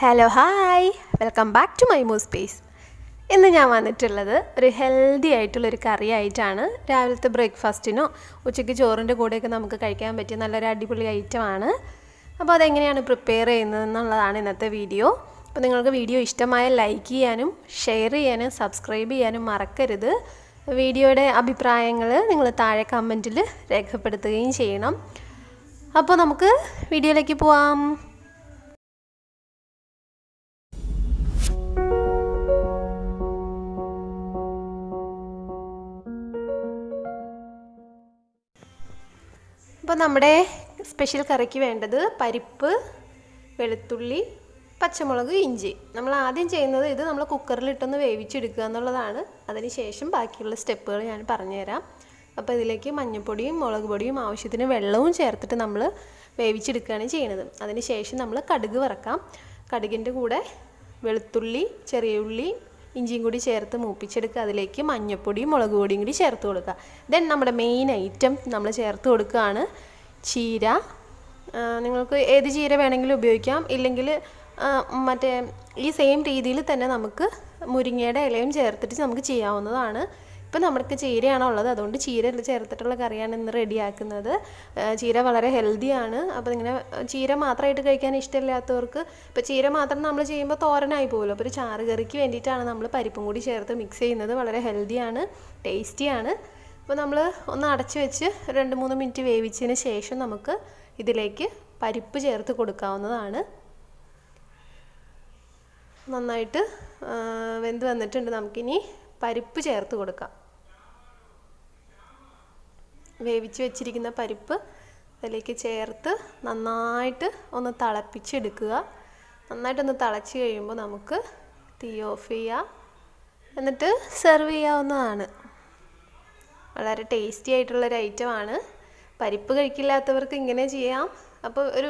Hello hi welcome back to Mymuzzspace. ഇന്ന് ഞാൻ വന്നിട്ടുള്ളത് ഒരു ഹെൽത്തി ആയിട്ടുള്ളൊരു കറി ആയിട്ടാണ്. രാവിലത്തെ ബ്രേക്ക്ഫാസ്റ്റിനോ ഉച്ചയ്ക്ക് ചോറിൻ്റെ കൂടെയൊക്കെ നമുക്ക് കഴിക്കാൻ പറ്റിയ നല്ലൊരു അടിപൊളി ഐറ്റമാണ്. അപ്പോൾ അതെങ്ങനെയാണ് പ്രിപ്പയർ ചെയ്യുന്നത് എന്നുള്ളതാണ് ഇന്നത്തെ വീഡിയോ. അപ്പോൾ നിങ്ങൾക്ക് വീഡിയോ ഇഷ്ടമായ ലൈക്ക് ചെയ്യാനും ഷെയർ ചെയ്യാനും സബ്സ്ക്രൈബ് ചെയ്യാനും മറക്കരുത്. വീഡിയോയുടെ അഭിപ്രായങ്ങൾ നിങ്ങൾ താഴെ കമൻറ്റിൽ രേഖപ്പെടുത്തുകയും ചെയ്യണം. അപ്പോൾ നമുക്ക് വീഡിയോയിലേക്ക് പോവാം. അപ്പോൾ നമ്മുടെ സ്പെഷ്യൽ കറിക്ക് വേണ്ടത് പരിപ്പ്, വെളുത്തുള്ളി, പച്ചമുളക്, ഇഞ്ചി. നമ്മൾ ആദ്യം ചെയ്യുന്നത് ഇത് നമ്മൾ കുക്കറിലിട്ടൊന്ന് വേവിച്ചെടുക്കുക എന്നുള്ളതാണ്. അതിന് ശേഷം ബാക്കിയുള്ള സ്റ്റെപ്പുകൾ ഞാൻ പറഞ്ഞുതരാം. അപ്പോൾ ഇതിലേക്ക് മഞ്ഞൾപ്പൊടിയും മുളക് പൊടിയും ആവശ്യത്തിന് വെള്ളവും ചേർത്തിട്ട് നമ്മൾ വേവിച്ചെടുക്കുകയാണ് ചെയ്യുന്നത്. അതിന് ശേഷം നമ്മൾ കടുക് വറക്കാം. കടുകിൻ്റെ കൂടെ വെളുത്തുള്ളി, ചെറിയ ഉള്ളി, ഇഞ്ചിയും കൂടി ചേർത്ത് മൂപ്പിച്ചെടുക്കുക. അതിലേക്ക് മഞ്ഞൾപ്പൊടിയും മുളക് പൊടിയും കൂടി ചേർത്ത് കൊടുക്കുക. ദെൻ നമ്മുടെ മെയിൻ ഐറ്റം നമ്മൾ ചേർത്ത് കൊടുക്കുകയാണ് ചീര. നിങ്ങൾക്ക് ഏത് ചീര വേണമെങ്കിലും ഉപയോഗിക്കാം. ഇല്ലെങ്കിൽ മറ്റേ ഈ സെയിം രീതിയിൽ തന്നെ നമുക്ക് മുരിങ്ങയുടെ ഇലയും ചേർത്തിട്ട് നമുക്ക് ചെയ്യാവുന്നതാണ്. ഇപ്പം നമുക്ക് ചീരയാണോ ഉള്ളത്, അതുകൊണ്ട് ചീര ചേർത്തിട്ടുള്ള കറിയാണ് ഇന്ന് റെഡിയാക്കുന്നത്. ചീര വളരെ ഹെൽത്തിയാണ്. അപ്പോൾ ഇങ്ങനെ ചീര മാത്രമായിട്ട് കഴിക്കാൻ ഇഷ്ടമില്ലാത്തവർക്ക് ഇപ്പോൾ ചീര മാത്രം നമ്മൾ ചെയ്യുമ്പോൾ തോരനായി പോകുമല്ലോ. അപ്പോൾ ഒരു ചാറ് കറിക്ക് വേണ്ടിയിട്ടാണ് നമ്മൾ പരിപ്പും കൂടി ചേർത്ത് മിക്സ് ചെയ്യുന്നത്. വളരെ ഹെൽത്തിയാണ്, ടേസ്റ്റിയാണ്. അപ്പോൾ നമ്മൾ ഒന്ന് അടച്ച് വെച്ച് 2-3 മിനിറ്റ് വേവിച്ചതിന് ശേഷം നമുക്ക് ഇതിലേക്ക് പരിപ്പ് ചേർത്ത് കൊടുക്കാവുന്നതാണ്. നന്നായിട്ട് വെന്ത് വന്നിട്ടുണ്ട്. നമുക്കിനി പരിപ്പ് ചേർത്ത് കൊടുക്കാം. വേവിച്ച് വെച്ചിരിക്കുന്ന പരിപ്പ് അതിലേക്ക് ചേർത്ത് നന്നായിട്ട് ഒന്ന് തിളപ്പിച്ചെടുക്കുക. നന്നായിട്ടൊന്ന് തിളച്ച് കഴിയുമ്പോൾ നമുക്ക് തീ ഓഫ് ചെയ്യുക. എന്നിട്ട് സെർവ് ചെയ്യാവുന്നതാണ്. വളരെ ടേസ്റ്റി ആയിട്ടുള്ളൊരു ഐറ്റമാണ്. പരിപ്പ് കഴിക്കില്ലാത്തവർക്ക് ഇങ്ങനെ ചെയ്യാം. അപ്പോൾ ഒരു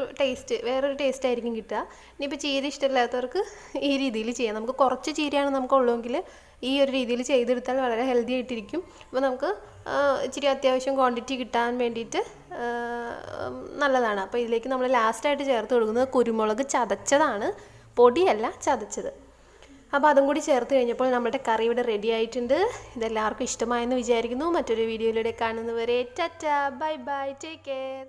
വേറൊരു ടേസ്റ്റ് ആയിരിക്കും കിട്ടുക. ഇനിയിപ്പോൾ ചീര ഇഷ്ടമില്ലാത്തവർക്ക് ഈ രീതിയിൽ ചെയ്യാം. നമുക്ക് കുറച്ച് ചീരയാണ് നമുക്കുള്ളതെങ്കിൽ ഈ ഒരു രീതിയിൽ ചെയ്തെടുത്താൽ വളരെ ഹെൽത്തി ആയിട്ടിരിക്കും. അപ്പോൾ നമുക്ക് ഇച്ചിരി അത്യാവശ്യം ക്വാണ്ടിറ്റി കിട്ടാൻ വേണ്ടിയിട്ട് നല്ലതാണ്. അപ്പോൾ ഇതിലേക്ക് നമ്മൾ ലാസ്റ്റായിട്ട് ചേർത്ത് കൊടുക്കുന്നത് കുരുമുളക് ചതച്ചതാണ്, പൊടിയല്ല, ചതച്ചത്. അപ്പോൾ അതും കൂടി ചേർത്ത് കഴിഞ്ഞപ്പോൾ നമ്മുടെ കറി ഇവിടെ റെഡി ആയിട്ടുണ്ട്. ഇതെല്ലാവർക്കും ഇഷ്ടമായെന്ന് വിചാരിക്കുന്നു. മറ്റൊരു വീഡിയോയിലൂടെ കാണുന്നവരെ Tata, bye bye, take care.